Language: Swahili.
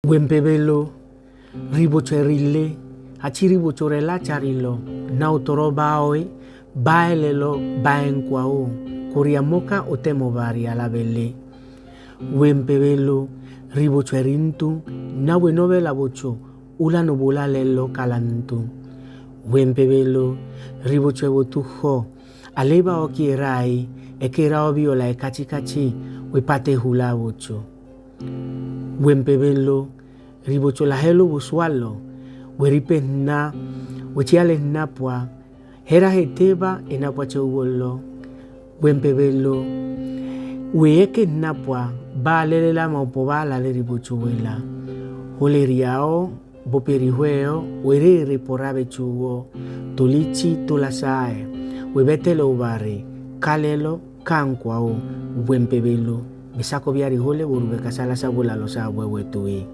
Wempebelo, ribocherile, hachiribochorela charilo, nautoro baoi, baelelo baenkwao, kuriamoka otemobari alabele. Wempebelo, ribocherintu, nawenovela bocho, ulanobola lelo kalantu. Wempebelo, ribochebotujo, aleba okierai, ekera obiola ekachikachi, wepate hula bocho. Wempebelo, ribocholahelo busualo, weripe na, wechiales napua, hera heteba enapua cheubolo. Wempebelo, weeke napua, ba lelela maupobala le ribochuela. Holeriao, boperihueo, were reporabe chuo, tolichi tolasae, webetelo ubare, kalelo, kankwao, wempebelo. Besako biari hole burube kasala sabula lo sa wewe tui.